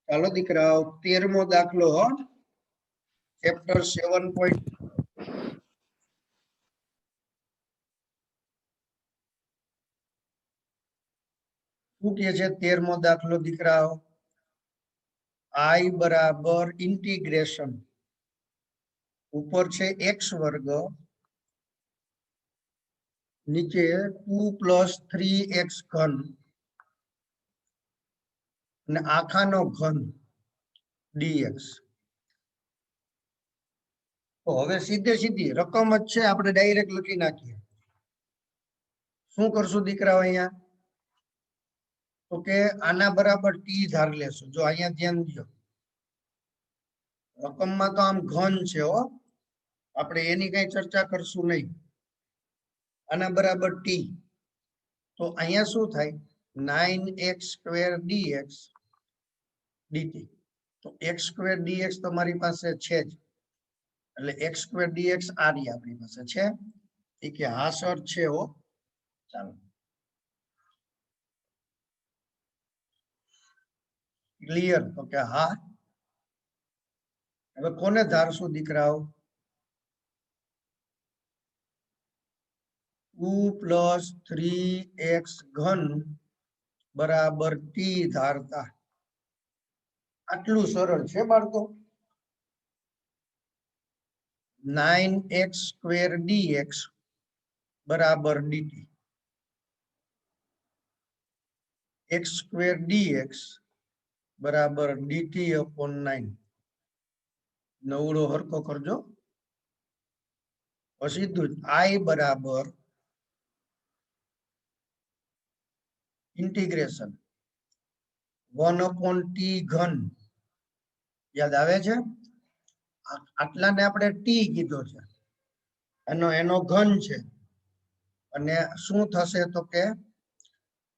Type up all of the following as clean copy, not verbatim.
ચાલો દીકરાઓ 13મો દાખલો હો ચેપ્ટર 7. શું કહે છે 13મો દાખલો દીકરાઓ? I બરાબર ઇન્ટિગ્રેશન ઉપર છે x વર્ગ નીચે 2 + 3x ઘન અને આખાનો ઘન dx. તો હવે સીધે સીધી રકમ જ છે, આપણે ડાયરેક્ટ લખી નાખીએ. શું કરશું દીકરાઓ અહીંયા? તો કે આના બરાબર t ધાર લેશું. જો અહીંયા ધ્યાન દો, રકમમાં તો આમ ઘન છે હો, આપણે એની કઈ ચર્ચા કરશું નહીં. આના બરાબર t, તો અહીંયા શું થાય? 9x² dx dt. તો x² dx તમારી પાસે છે જ, એટલે x² dx આ રહી આપણી પાસે છે. એ કે હા સર છે હો. ચાલો ક્લિયર? તો કે હા. હવે કોને ધારશું દીકરાઓ? 2 + 3x ઘન બરાબર t ધારતા. આટલું સરળ છે બાળકો. 9x² dx બરાબર dt. x² dx બરાબર dt/9. નવડો હરખો કરજો. સીધું જ I બરાબર ઇન્ટિગ્રેશન 1/t ઘન. યાદ આવે છે? આટલાને આપણે t કીધો છે, એનો ઘન છે, અને શું થશે તો કે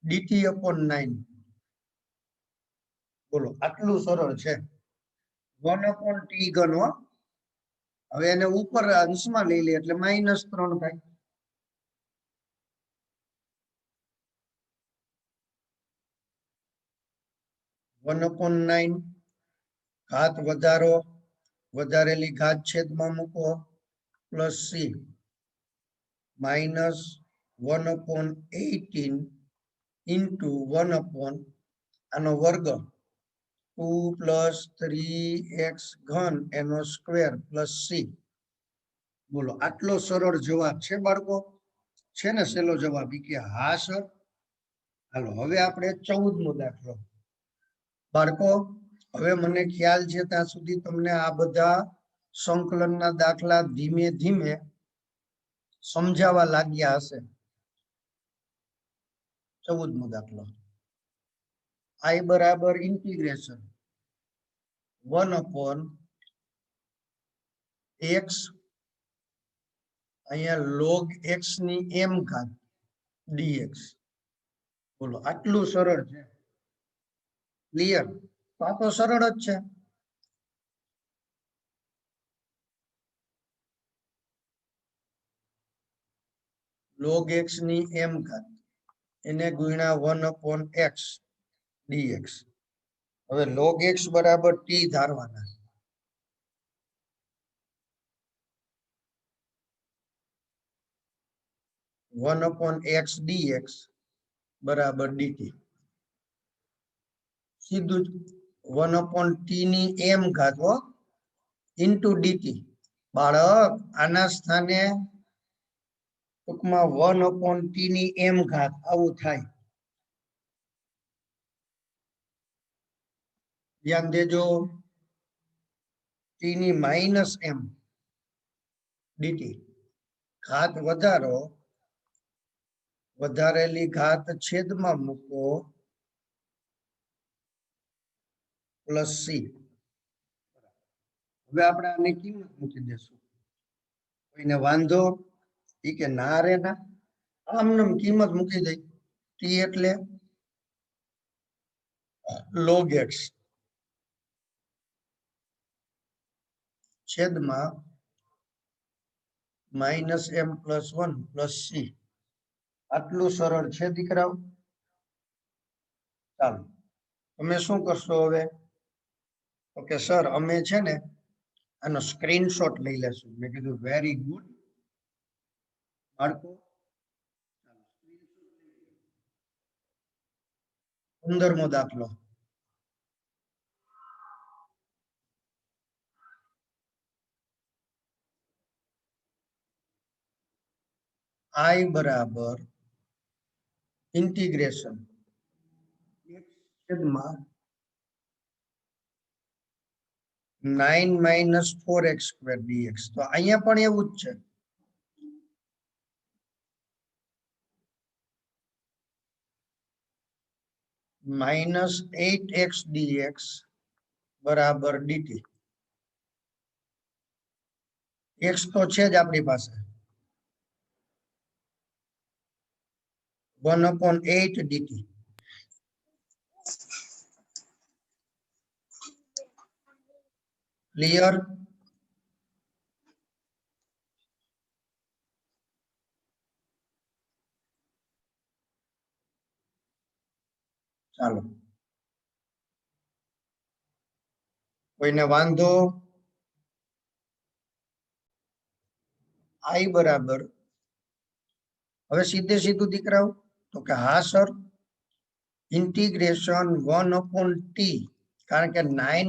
dt/9. બોલો, આટલું સરળ છે. 1/t ઘન હો. હવે એને ઉપર અંશમાં લઈ લે એટલે -3 થાય. (1/9) ઘાત વધારો, વધારેલી ઘાત છેદમાં મૂકો, પ્લસ c -1/18 ઇન્ટુ 1/ આનો વર્ગ 2 + 3x ઘન એનો સ્ક્વેર પ્લસ c. બોલો, આટલો સરળ જવાબ છે બાળકો? છે ને સહેલો જવાબ? કે હા સર. હાલો હવે આપણે 14મો દાખલો. બાળકો હવે મને ખ્યાલ છે ત્યાં સુધી તમને આ બધા સંકલનના દાખલા ધીમે ધીમે સમજાવવા લાગ્યા હશે. 14મો દાખલો. I બરાબર ઇન્ટિગ્રેશન 1/x અહીંયા log x ની m ઘાત dx. બોલો, આટલું સરળ છે. ક્લિયર? તો આ તો સરળ જ છે. log x ની m ઘાત એને ગુણ્યા 1/x dx. હવે log x બરાબર t ધારવાના. (1/x dx બરાબર dt. સીધું જ 1/t ની m ઘાત ઇન્ટુ dt. બાળક આના સ્થાને ટૂંકમાં 1/t ની m ઘાત આવું થાય. ધ્યાન દેજો. t ની -m dt. ઘાત વધારો, વધારેલી ઘાત છેદમાં મૂકો, પ્લસ c. હવે આપણે આની કિંમત મૂકી દેશું. કોઈને વાંધો? ઈ કે ના રે ના, આમને કિંમત મૂકી દઈ. t એટલે log x છેદમાં -m+1 પ્લસ c. આટલું સરળ છે દીકરાઓ. ચાલો તમે શું કરશો હવે? ઓકે સર, અમે છે ને આનો સ્ક્રીનશોટ લઈ લેશું. મેં કીધું વેરી ગુડ બાળકો. 15મો દાખલો. I બરાબર ઇન્ટિગ્રેશન છેદમાં 9 - 4x² dx. તો અહીંયા પણ એવું જ છે. -8x dx બરાબર dt. x તો છે જ આપણી પાસે. 1/8 dt. ક્લિયર? ચાલો, કોઈને વાંધો? I બરાબર, હવે સીધે સીધું દીકરાઓ તો કે હા સર, ઇન્ટિગ્રેશન 1/t, કારણ કે 9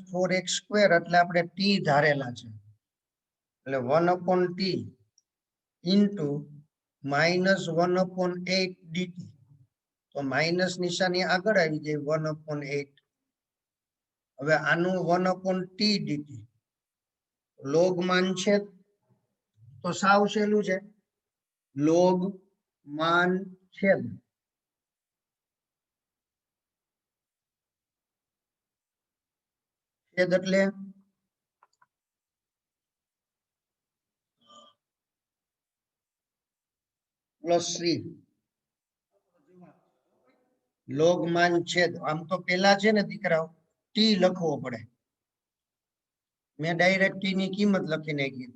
- 4x² એટલે આપણે t ધારેલા છે, એટલે 1/t ઇન્ટુ -1/8 dt. તો માઇનસ નિશાની આગળ આવી જાય 1/8. હવે આનું 1/t dt લોગ માન છે તો સાવ સહેલું છે. લોગ માન છેદ એટલે +3. લોગ માન છેદ, આમ તો પેલા છે ને દીકરાઓ ટી લખવો પડે. મેં ડાયરેક્ટ ટી ની કિંમત લખી નાખી.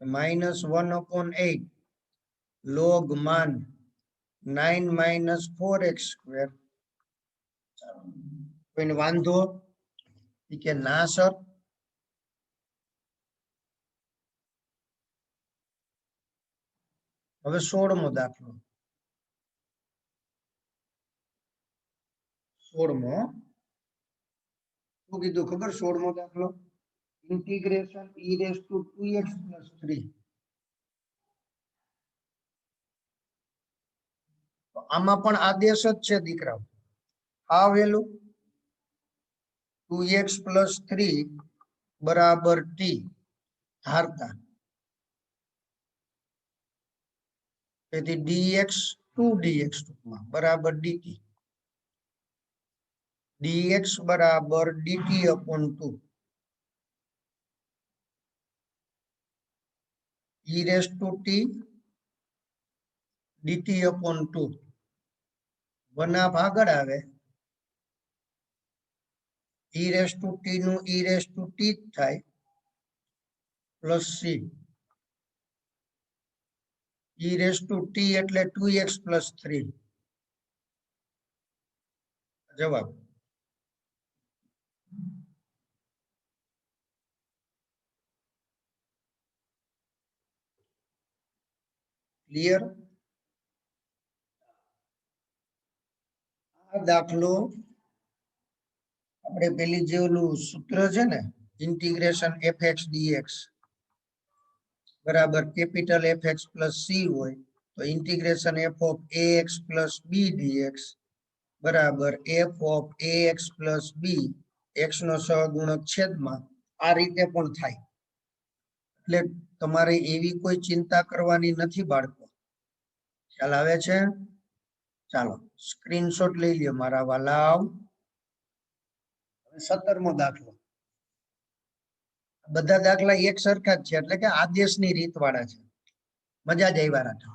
-1/8 લોગ માન 9 - 4x². કોઈને વાંધો? કે ના સર. હવે 16મો દાખલો. 16મો શું કીધું ખબર? 16મો દાખલો ઇન્ટિગ્રેશન e⁻²x + 3. આમાં પણ આદેશ જ છે દીકરાઓ. આ વેલ્યુ 2x + 3 બરાબર t ધારતા, તેથી dx 2dx બરાબર dt. dx બરાબર dt/2 e⁻t dt/2. વનાપ આગળ આવે, e⁻t નું e⁻t જ થાય +c. e⁻t એટલે 2x + 3 જવાબ. ક્લિયર? આ દાખલો આપણે પેલી જે ઓલું સૂત્ર છે ને, ઇન્ટિગ્રેશન fx dx બરાબર કેપિટલ fx + c હોય તો ઇન્ટિગ્રેશન f(ax + b dx) બરાબર f(ax + b) x નો સહગુણક છેદમાં આ રીતે પણ થાય. એટલે તમારે એવી કોઈ ચિંતા કરવાની નથી બાળકો. ખ્યાલ આવે છે? ચાલો સ્ક્રીનશોટ લઈ લ્યો મારા વાલાવ. 17મો દાખલો. બધા દાખલા એક સરખા જ છે, એટલે કે આદેશની રીત વાળા છે. મજા જ આવ્યા રાખે.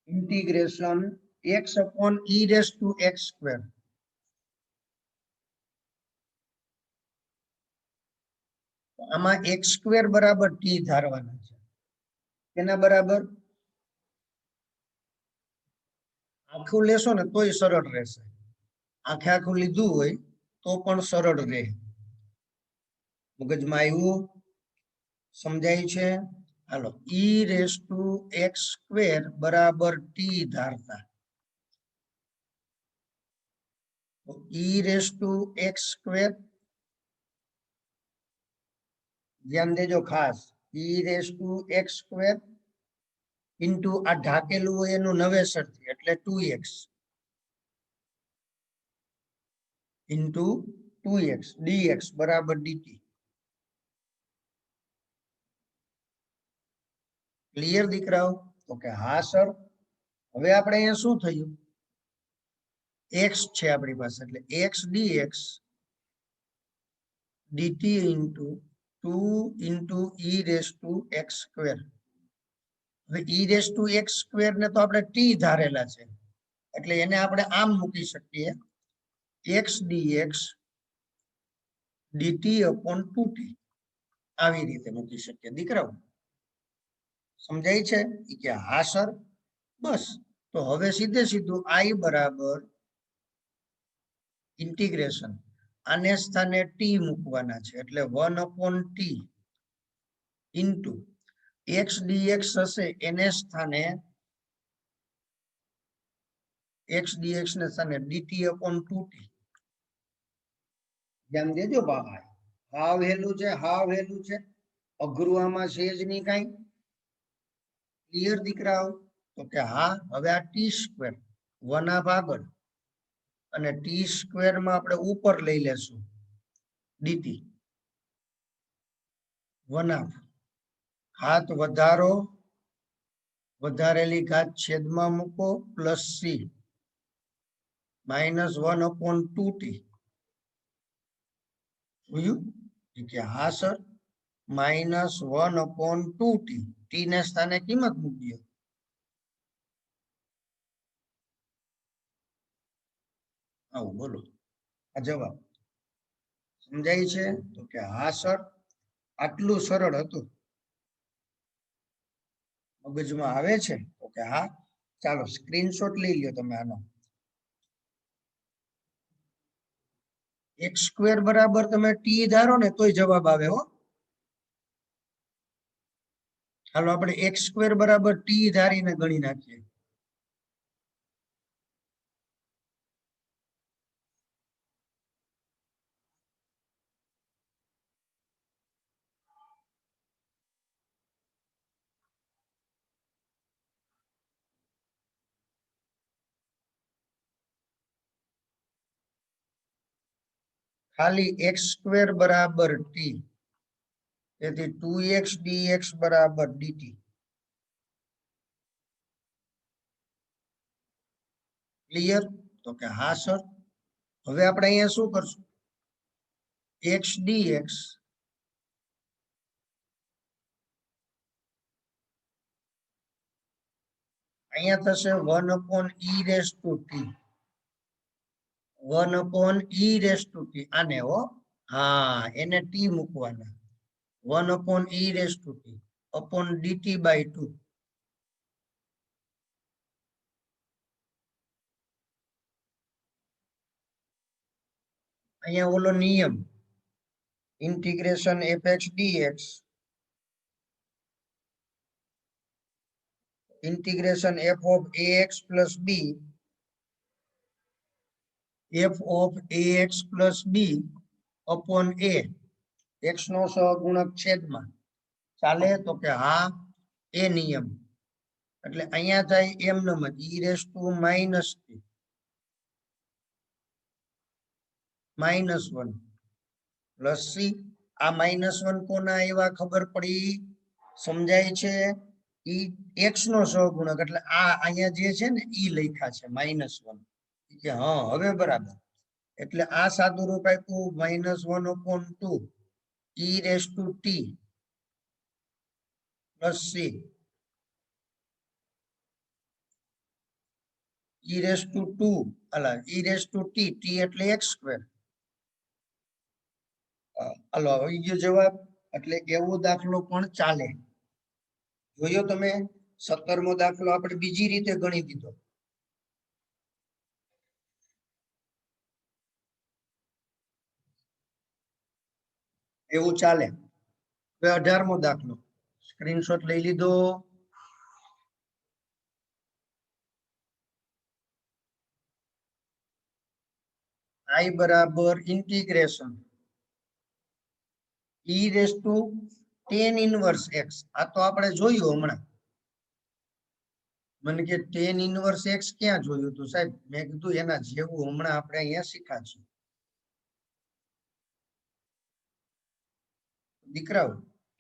Integration x/e⁻x². આમાં x² બરાબર t ધારવાના છે. એના બરાબર આખું લેશો ને તોય સરળ રહેશે, આખે આખું લીધું હોય તો પણ સરળ રહે. મગજમાં આવ્યું? સમજાય છે? હાલો, e raise to x square બરાબર ટી ધારતા e raise to x square, ધ્યાન દેજો ખાસ, e raise to x square into આ ઢાકેલું હોય એનું નવેસરથી એટલે 2x ઇન્ટુ 2x dx બરાબર dt. ક્લિયર દીકરાઓ? તો કે હા સર. હવે આપણે અહીંયા શું થયું? x છે આપણી પાસે એટલે x dx dt into 2 into e raise to x square. હવે e raise to x square ને તો આપણે t ધારેલા છે એટલે એને આપણે આમ મૂકી શકીએ x dx dt upon 2t, આવી રીતે મૂકી શકીએ દીકરાઓ. સમજાય છે? કે હા સર. બસ, તો હવે સીધે સીધું I બરાબર ઇન્ટિગ્રેશન, આને સ્થાને t મૂકવાના છે એટલે 1/t ઇન્ટુ x dx હશે એને સ્થાને x dx ને સ્થાને dt upon 2t. ધ્યાન દેજો બાબા, હાવ હેલું છે, હાવ હેલું છે, અઘરું આમાં છે જ નહીં કાંઈ. ક્લિયર દીકરાઓ? તો કે હા. હવે આ ટી સ્ક્વેર 1 આગળ અને ટી સ્ક્વેર માં આપણે ઉપર લઈ લેશું dt 1/2, ઘાત વધારો, વધારેલી ઘાત છેદમાં મૂકો પ્લસ c -1/2t. જોયું? કે હા સર, -1/2t, t ને સ્થાને કિંમત મૂકીએ. આવું બોલો આ જવાબ. સમજાય છે? તો કે હા સર. આટલું સરળ હતું. મગજમાં આવે છે? તો કે હા. ચાલો સ્ક્રીનશોટ લઈ લ્યો તમે આનો. એક્સ સ્ક્વેર બરાબર તમે ટી ધારો ને તોય જવાબ આવે હો. ચાલો આપણે એક્સ સ્ક્વેર બરાબર ટી ધારીને ગણી નાખીએ. ખાલી એક્સ સ્ક્વેર બરાબર ટી, તેથી 2x dx બરાબર dt. ક્લિયર? તો કે હા સર. હવે આપણે અહીંયા શું કરશું? x dx અહીંયા થશે 1/e raise to T, 1/e raise to T. આને હો, હા, એને ટી મૂકવાના. 1/e raise to T upon dt by 2. અહીંયા ઓલો નિયમ integration fx dx integration f of ax plus b f of ax plus b upon a, x નો સહગુણક છેદમાં. ચાલે? તો કે હા. એ નિયમ એટલે અહીંયા થાય એમ નમ e raise to -1 plus c. આ -1 કોના આવ્યા ખબર પડી? સમજાય છે? ઈ x નો સહગુણક એટલે આ અહીંયા જે છે ને ઈ લખ્યા છે -1. કે હા, હવે બરાબર. એટલે આ સાદું રૂપ આપ્યું -1/2 e raise to T plus c e raise to 2 અલા e raise to T, T એટલે x સ્ક્વેર. હાલો આવી ગયો જવાબ. એટલે એવો દાખલો પણ ચાલે. જોયો તમે? 17મો દાખલો આપણે બીજી રીતે ગણી દીધો. એવું ચાલે. હવે 18મો દાખલો સ્ક્રીનશોટ લઈ લીધો. I બરાબર integration e raise to tan inverse x. આ તો આપણે જોયું હમણાં. મને કે tan ઇનવર્સ x ક્યાં જોયું હતું સાહેબ? મેં કીધું એના જેવું હમણાં આપણે અહીંયા શીખાશું. દીકરાઓ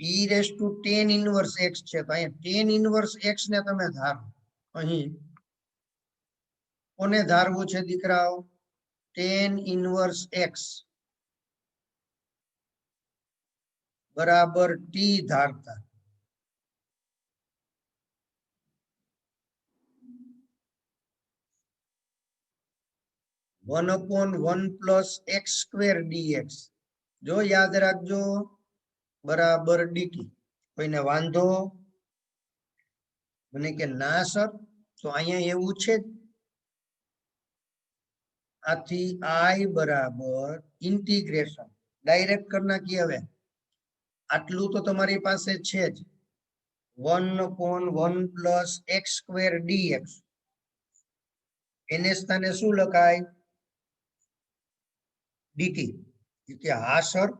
e raise to tan inverse x છે તો અહીંયા tan ઇનવર્સ x ને તમે ધારો. અહીં કોને ધારવું છે દીકરાઓ? tan ઇનવર્સ x બરાબર t ધારતા. One upon 1 plus x square dx. જો યાદ રાખજો બરાબર dt. કોઈને વાંધો? મને કે ના સર, તો અહીંયા એવું છે જ. આથી i બરાબર ઇન્ટિગ્રેશન ડાયરેક્ટ કરી નાખીએ. હવે આટલું તો તમારી પાસે છે જ. 1 upon 1 plus x square dx. એને સ્થાને શું લખાય? dt. કે હા સર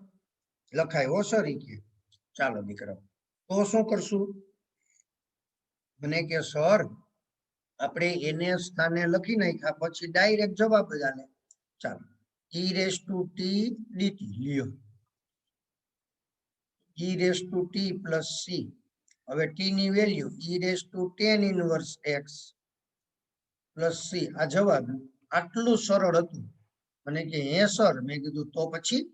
લખાય. હો સર કે ચાલો દીકરા તો શું કરશું? મને કે સર આપણે એને સ્થાને લખી નાખ્યા પછી ડાયરેક્ટ જવાબ જ આલે. ચાલો e raise to t dt લ્યો. e raise to t plus c. હવે t ની value e raise to tan inverse x plus c. આ જવાબ. આટલું સરળ હતું. મને કે હે સર, મેં કીધું તો પછી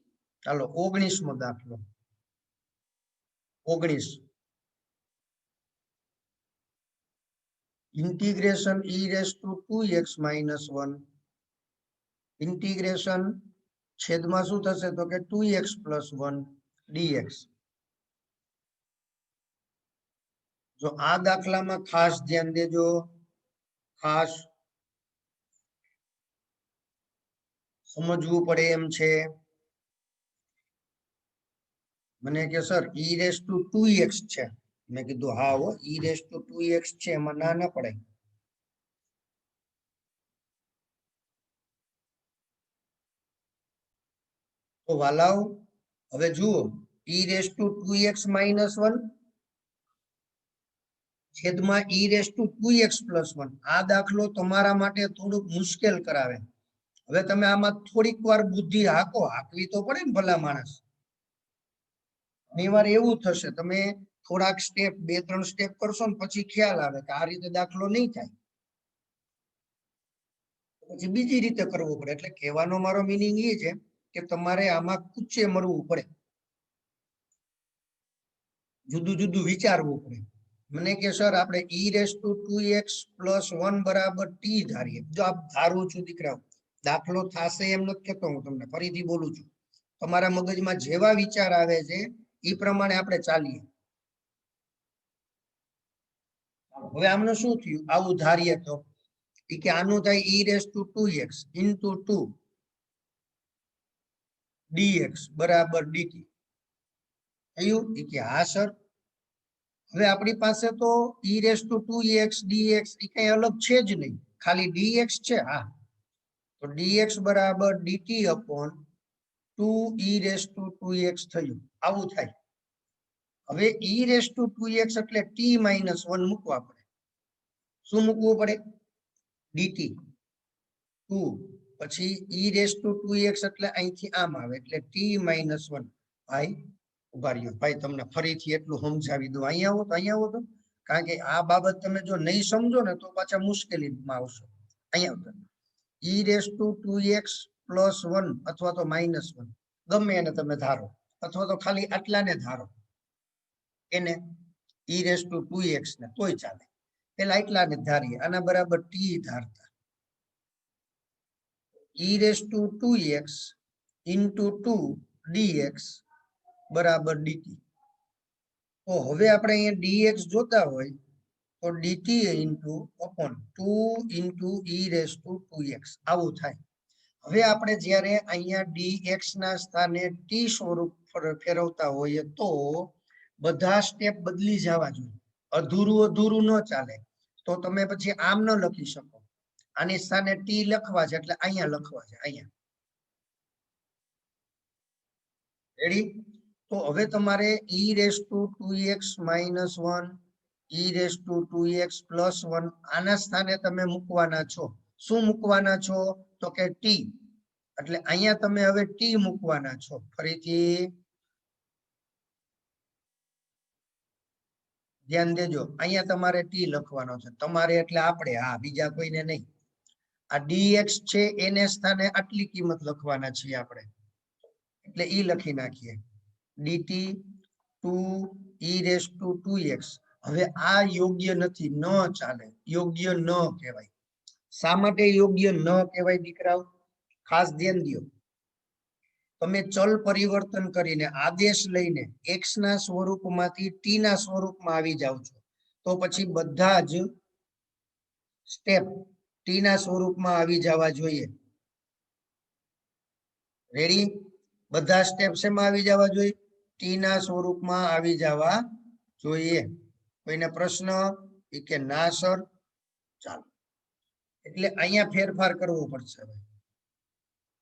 ચાલો 19મો દાખલો. 19 integration e raise to 2x minus 1. Integration છેદમાં શું થશે તો કે 2x પ્લસ 1 dx. જો આ દાખલામાં ખાસ ધ્યાન દેજો. ખાસ સમજવું પડે એમ છે. મને કે sir e raise to 2x છે. મેં કીધું હા હો, e રેઝ ટુ 2x છે, એમાં ના પડે. તો વાલાઓ હવે જુઓ, e raise to 2x minus 1 છેદમાં e raise to 2x plus 1. આ દાખલો તમારા માટે થોડુંક મુશ્કેલ કરાવે. હવે તમે આમાં થોડીક વાર બુદ્ધિ હાંકવી તો પડે ને ભલા માણસ. ઘણી વાર એવું થશે તમે થોડાક સ્ટેપ 2-3 સ્ટેપ કરશો ને પછી ખ્યાલ આવે કે આ રીતે દાખલો નહીં થાય, પછી બીજી રીતે કરવો પડે. એટલે કહેવાનો મારો મીનિંગ એ છે કે તમારે આમાં કૂચે મરવું પડે, જુદું જુદું વિચારવું પડે. મને કે સર આપણે e raise to 2x plus 1 બરાબર t ધારીએ. જો આપ ધારું છું દીકરાઓ, દાખલો થશે એમ નથી કહેતો હું તમને, ફરીથી બોલું છું. તમારા મગજમાં જેવા વિચાર આવે છે એ પ્રમાણે આપણે ચાલીએ. હવે આમનું શું થયું? આવું ધારીએ તો કે આનું થાય e raise to 2x into 2 dx બરાબર dt. થયું? કે હા સર. હવે આપણી પાસે તો e raise to 2x dx એ કઈ અલગ છે જ નહીં, ખાલી dx છે. હા, તો dx બરાબર dt upon 2 e raise to 2x થયું. આવું થાય. હવે e રેઝ ટુ 2x એટલે t માઇનસ 1 મૂકવા પડે. શું મૂકવું પડે? dt 2 પછી e રેઝ ટુ 2x એટલે અહીંથી આમ આવે એટલે t માઇનસ 1. ભાઈ ઉભા રહ્યો ભાઈ, તમને ફરીથી એટલું સમજાવી દઉં. અહીંયા આવો તો, કારણ કે આ બાબત તમે જો નહીં સમજો ને તો પાછા મુશ્કેલીમાં આવશો. અહીંયા આવો. e raise to 2x plus 1 અથવા તો માઇનસ 1 ગમે એને તમે ધારો, અથવા તો ખાલી આટલાને ધારો, એને e રેઝ ટુ 2x ને તોય ચાલે. પેલા એટલાને ધારીએ, આના બરાબર t ધારતા. e raise to 2x into 2 dx બરાબર dt. તો હવે આપણે અહીંયા dx જોતા હોય તો dt into upon 2 into e raise to 2x આવું થાય. હવે આપણે જ્યારે અહીંયા dx ના સ્થાને t સ્વરૂપ ફેરવતા હોઈએ તો બધા સ્ટેપ બદલી જવા જોઈએ. અધૂરું અધૂરું ન ચાલે. તો તમે પછી આમ ન લખી શકો. આની સ્થાને ટી લખવા છે એટલે અહીંયા લખવા છે, અહીંયા. રેડી? તો હવે તમારે ઈ રેસ ટુ 2x માઇનસ 1 ઈ રેસ ટુ 2x પ્લસ 1 આના સ્થાને તમે મૂકવાના છો. શું મૂકવાના છો? તો કે ટી. એટલે અહીંયા તમે હવે ટી મૂકવાના છો. ફરીથી ધ્યાન દેજો, અહીંયા તમારે ટી લખવાનો છે. તમારે એટલે આપણે, હા, બીજા કોઈને નહીં. આ dx છે એને સ્થાને આટલી કિંમત લખવાના છીએ આપણે, એટલે ઈ લખી નાખીએ. dt 2 e raise to 2x. હવે આ યોગ્ય નથી, ન ચાલે, યોગ્ય ન કહેવાય. શા માટે યોગ્ય ન કહેવાય દીકરાઓ? ખાસ ધ્યાન દો. તમે ચલ પરિવર્તન કરીને આદેશ લઈને x ના સ્વરૂપમાંથી t ના સ્વરૂપમાં આવી જાવ છો, તો પછી બધા જ સ્ટેપ t ના સ્વરૂપમાં આવી જવા જોઈએ. રેડી? બધા સ્ટેપ શેમાં આવી જવા જોઈએ? t ના સ્વરૂપમાં આવી જવા જોઈએ. કોઈને પ્રશ્ન? કે ના સર? ચાલો, એટલે અહીંયા ફેરફાર કરવો પડશે.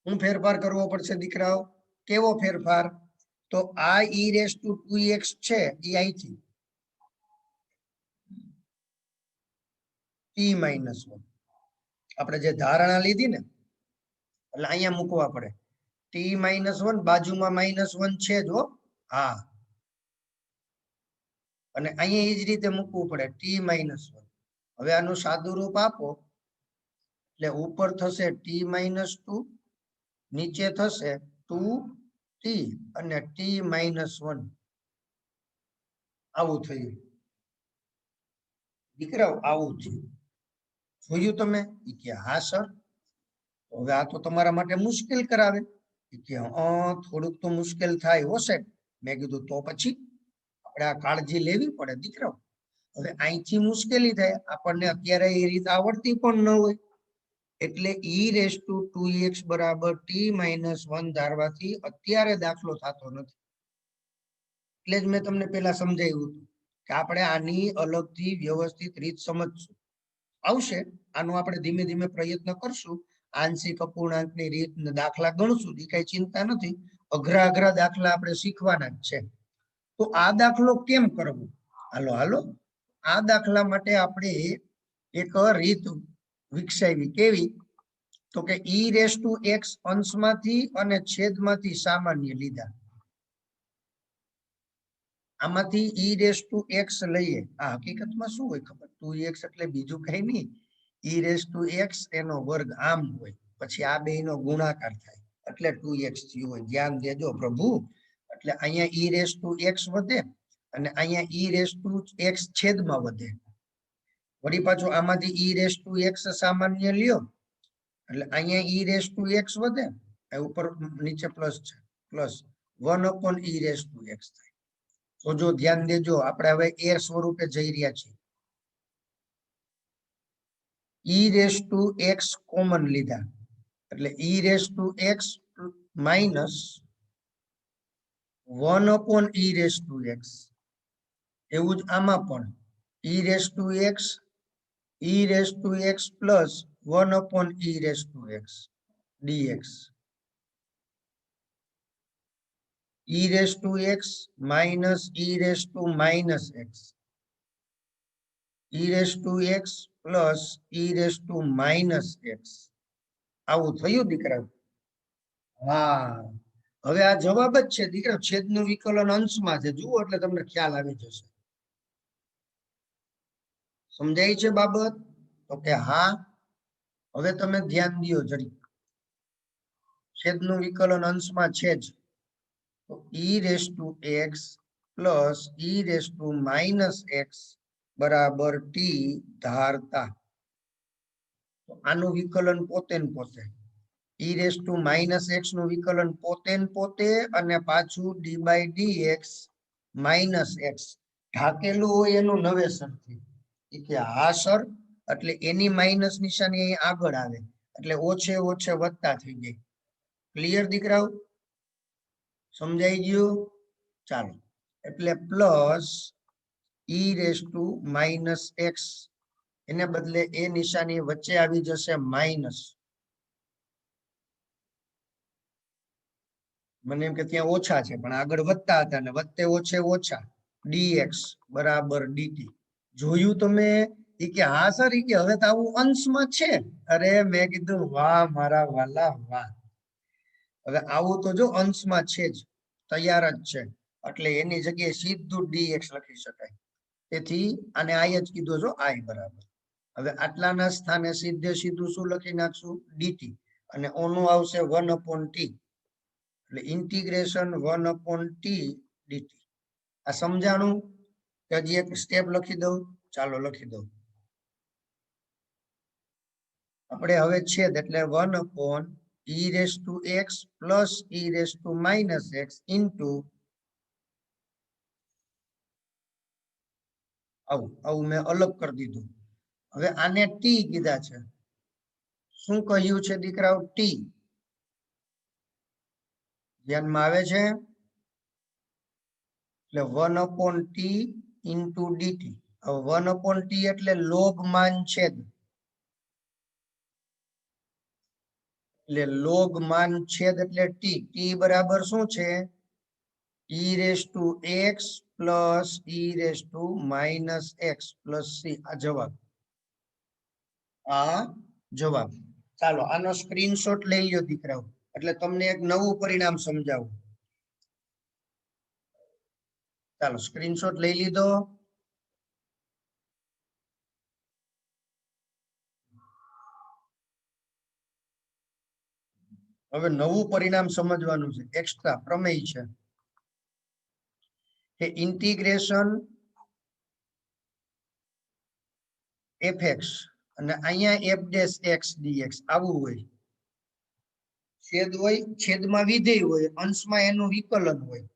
હું ફેરફાર કરવો પડશે દીકરાઓ? કેવો ફેરફાર? તો આ ઈ રેસ ટુ 2x છે એ અહીંથી t માઇનસ 1 આપણે જે ધારણા લીધી ને, એટલે અહીંયા મૂકવા પડે. t માઇનસ 1 બાજુમાં માઇનસ 1 છે જો, હા, અને અહીંયા એ જ રીતે મૂકવું પડે t માઇનસ 1. હવે આનું સાદું રૂપ આપો એટલે ઉપર થશે t માઇનસ 2, નીચે થશે 2t અને t માઇનસ 1. આવું થયું દીકરાઓ, આવું થયું. જોયું તમે? કે હા સર. હવે આ તો તમારા માટે મુશ્કેલ કરાવે. કે થોડુંક તો મુશ્કેલ થાય હશે. મેં કીધું તો પછી આપણે આ કાળજી લેવી પડે દીકરાઓ. હવે અહીંથી મુશ્કેલી થાય, આપણને અત્યારે એ રીત આવડતી પણ ન હોય. એટલે ઈ રેસ ટુ 2x બરાબર t માઇનસ 1 ધારવાથી અત્યારે દાખલો થતો નથી. એટલે જ મેં તમને પેલા સમજાવ્યું હતું કે આપણે આની અલગથી વ્યવસ્થિત રીત સમજશું. આવશે, આનો આપણે ધીમે ધીમે પ્રયત્ન કરશું. આંશિક અપૂર્ણાંકની રીત દાખલા ગણશું, એ કઈ ચિંતા નથી. અઘરા અઘરા દાખલા આપણે શીખવાના જ છે. તો આ દાખલો કેમ કરવો? હાલો હાલો, આ દાખલા માટે આપણે એક રીત વિકસાવી. કેવી? તો કે ઈ રેસ ટુ x અંશમાંથી અને છેદમાંથી સામાન્ય લીધા. આમાંથી ઈ રેસ ટુ x લઈએ. આ હકીકતમાં શું હોય ખબર? 2x એટલે બીજું કઈ નહીં, ઈ રેસ ટુ x એનો વર્ગ આમ હોય, પછી આ બેયનો ગુણાકાર થાય એટલે 2x થયું હોય. ધ્યાન દેજો પ્રભુ. એટલે અહીંયા ઈ રેસ ટુ x વધે અને અહીંયા ઈ રેસ ટુ x છેદમાં વધે. વળી પાછું આમાંથી ઈ રેસ ટુ x સામાન્ય લ્યો એટલે અહીંયા ઈ રેસ ટુ x વધે, ઉપર નીચે પ્લસ છે, plus 1 upon E raise to x થાય. તો જો ધ્યાન દેજો, આપણે હવે એ સ્વરૂપે જઈ રહ્યા છીએ. ઈ રેસ ટુ x કોમન લીધા એટલે ઈ raise to x minus 1 upon E raise to x. એવું જ આમાં પણ ઈ raise to x, E raise to x plus 1 upon E raise to x dx. e race to x minus E raise to minus x, E raise to x plus e raise to minus x. આવું થયું દીકરા? હા, હવે આ જવાબ જ છે દીકરા. છેદનું વિકલન અંશમાં છે, જુઓ એટલે તમને ખ્યાલ આવી જશે. સમજાય છે બાબત? તો કે હા. હવે તમે ધ્યાન દો જરી. છેદનું વિકલન અંશમાં છે જ, તો e raise to x plus e raise to minus x બરાબર ટી ધારતા. આનું વિકલન પોતે ને પોતે, e raise to minus x નું વિકલન પોતે ને પોતે અને પાછું d by dx minus x ઢાકેલું હોય એનું નવેસરથી. કે હા સર, એટલે એની માઇનસ નિશાની અહીં આગળ આવે એટલે ઓછે ઓછે વધતા થઈ જાય. ક્લિયર દીકરાઓ? સમજાઈ ગયું? ચાલો, એટલે plus e raise to minus x, એને બદલે એ નિશાની વચ્ચે આવી જશે માઇનસ. મને એમ કે ત્યાં ઓછા છે પણ આગળ વધતા હતા ને વચ્ચે ઓછે ઓછા dx બરાબર dt. જોયું તમે? એ કે હા સર, એ કે હવે તો આવું અંશમાં છે. અરે મેં કીધું વાહ મારા વાલા વાહ. હવે આવું તો જો અંશમાં છે જ, તૈયાર જ છે, એટલે એની જગ્યાએ સીધું dx લખી શકાય. તેથી આને i જ કીધો છો, i બરાબર. હવે આટલાના સ્થાને સીધે સીધું શું લખી નાખશું? dt, અને ઓનું આવશે 1/t, એટલે ઇન્ટિગ્રેશન 1/t dt. આ સમજાણું? હજી એક સ્ટેપ લખી દઉં? ચાલો લખી દઉં. આપણે હવે છેદ એટલે 1/e raised to x plus e raised to minus x into આવું મેં અલગ કરી દીધું. હવે આને t કીધા છે. શું કહ્યું છે દીકરાઓ? t. ધ્યાનમાં આવે છે? એટલે 1/t into dt. હવે 1/t એટલે લોગમાન છેદ, એટલે લોગમાન છેદ એટલે t. t બરાબર શું છે? e raised to x plus e raised to minus x plus c. આ જવાબ, આ જવાબ. ચાલો આનો સ્ક્રીનશોટ લઈ લ્યો દીકરાઓ, એટલે તમને એક નવું પરિણામ સમજાવું. ચાલો સ્ક્રીનશોટ લઈ લીધો? હવે નવું પરિણામ સમજવાનું છે, એક્સ્ટ્રા પ્રમેય છે કે ઇન્ટિગ્રેશન fx અને અહીંયા f ડેશ x dx આવું હોય. છેદ હોય, છેદમાં વિધેય હોય, અંશમાં એનું વિકલન હોય.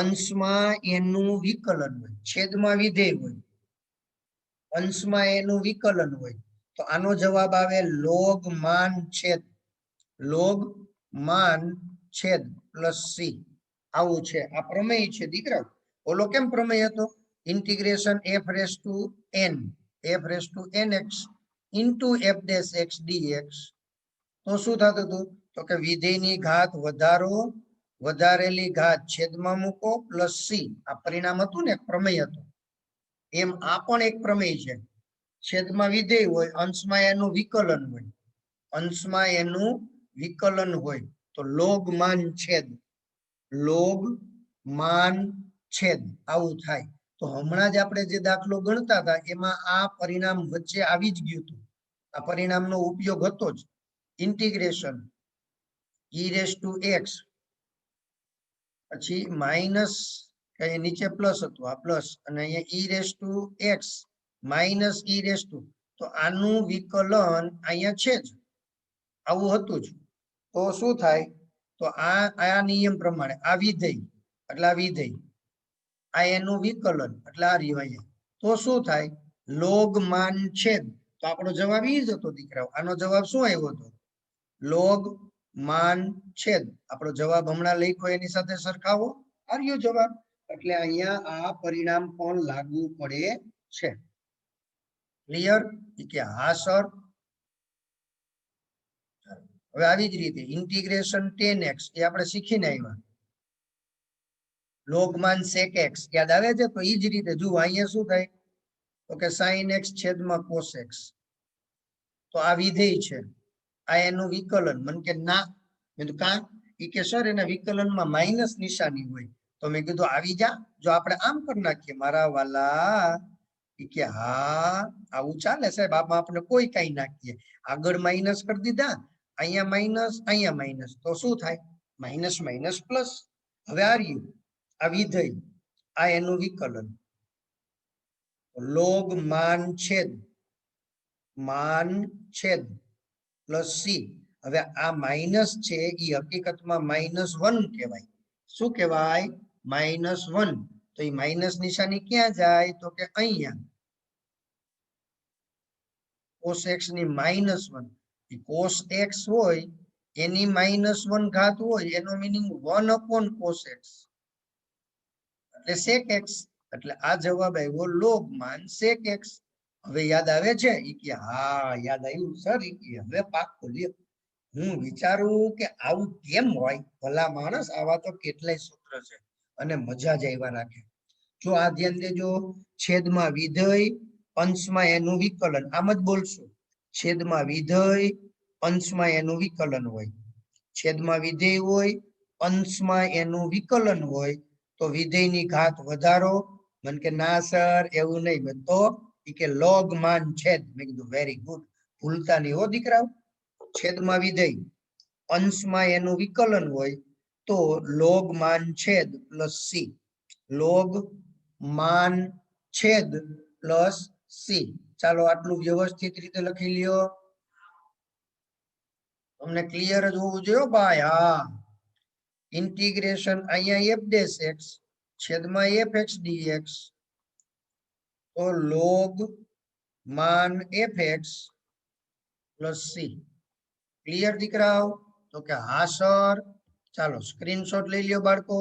અંશમાં એનું વિકલન હોય, છેદમાં વિધેય હોય, અંશમાં એનું વિકલન હોય. તો આનો જવાબ આવે લોગ માન છેદ, લોગ માન છેદ પ્લસ સી. આવું છે, આ પ્રમેય છે દીકરા. ઓલો કેમ પ્રમેય હતો? Integration f raise to n, f raise to nx into f dash x dx. તો શું થતું હતું? તો કે વિધેયની ઘાત વધારો, વધારેલી ઘાત છેદમાં મૂકો પ્લસ સી. આ પરિણામ હતું ને, પ્રમેય હતું. એમ આ પણ એક પ્રમેય છે. છેદમાં વિધેય હોય, અંશમાં એનું વિકલન હોય, અંશમાં એનું વિકલન હોય તો લોગ માન છેદ, લોગ માન છેદ આવું થાય. તો હમણાં જ આપણે જે દાખલો ગણતા હતા એમાં આ પરિણામ વચ્ચે આવી જ ગયું હતું. આ પરિણામનો ઉપયોગ હતો જ. Integration e race to x પછી માઇનસ, કઈ નીચે પ્લસ હતું, આ પ્લસ, અને અહીંયા e race to x minus e raise to, તો આનું વિકલન અહીંયા છે જ, આવું હતું જ. તો શું થાય? તો આ નિયમ પ્રમાણે આ વિધેય એટલે આ વિધેય, આ એનું વિકલન એટલે આ રહ્યું અહીંયા. તો શું થાય? લોગ માન છેદ. તો આપણો જવાબ ઈ જ હતો દીકરાઓ. આનો જવાબ શું આવ્યો હતો? લોગ માન છેદ. આપણો જવાબ હમણાં લખ્યો એની સાથે સરખાવો, આ રહ્યો જવાબ. એટલે અહીંયા આ પરિણામ પણ લાગુ પડે છે. ક્લિયર? કે હા સર. હવે આવી જ રીતે ઇન્ટિગ્રેશન tan x એ આપણે શીખીને આવ્યા. લોગમાન sec x યાદ આવે છે? તો એ જ રીતે જુઓ અહીંયા શું થાય? તો કે sin x છેદમાં cos x. તો આ વિધેય છે, આ એનું વિકલન. મન કે ના, મેં કીધું કા? ઈ કે સર એના વિકલનમાં માઇનસ નિશાની હોય. તો મેં કીધું આવી જા, જો આપણે આમ કરી નાખીએ મારા વાલા. ઈ કે હા આવું ચાલે સાહેબ, આમાં આપણે કોઈ કઈ નાખીએ, આગળ માઇનસ કરી દીધા, અહીંયા માઇનસ, અહીંયા માઇનસ, તો શું થાય? Minus minus plus. હવે આ રહ્યું આ વિધેય, આ એનું વિકલન, લોગ માન છેદ, માન છેદ પ્લસ સી. હવે આ માઇનસ છે એ હકીકતમાં -1 કહેવાય. શું કહેવાય? -1. તો એ માઇનસ નિશાની ક્યાં જાય? તો કે અહીંયા cos x ની -1. cos x હોય એની -1 ઘાત હોય એનો મીનિંગ 1 / cos x એટલે sec x એટલે આ જવાબ આવ્યો લોગમાન sec x. હવે યાદ આવે છે ઈ કે હા યાદ આવ્યું સર ઈ કે હવે પાક્કું લ્યો. હું વિચારું કે આવું કેમ હોય ભલા માણસ આવા તો કેટલાય સૂત્ર છે અને મજા જ આવ્યા રાખે. જો આ ધ્યાન દેજો છેદમાં વિધેય અંશમાં એનું વિકલન આમ જ બોલશું છેદમાં વિધેય અંશમાં એનું વિકલન હોય છેદમાં વિધેય હોય અંશમાં એનું વિકલન હોય તો વિધેયની ઘાત વધારો મન કે ના સર એવું નહીં મેં તો ઈ કે લોગ માન છેદ મેં કીધું વેરી ગુડ ભૂલતા નહીં હો દીકરાઓ છેદમાં વિધેય અંશમાં એનું વિકલન હોય તો લોગ માન છેદ પ્લસ સી લોગ માન છેદ પ્લસ સી. ચાલો આટલું વ્યવસ્થિત રીતે લખી લ્યો. તમને ક્લિયર જ હોવું જોઈએ ભાઈ. હા ઇન્ટિગ્રેશન અહીંયા એફ ડેશ એક્સ છેદમાં એફ એક્સ ડીએક્સ તો લોગ માન F x plus C. Clear દીકરાઓ? તો કે હા સર. ચાલો સ્ક્રીનશોટ લઈ લ્યો બાળકો.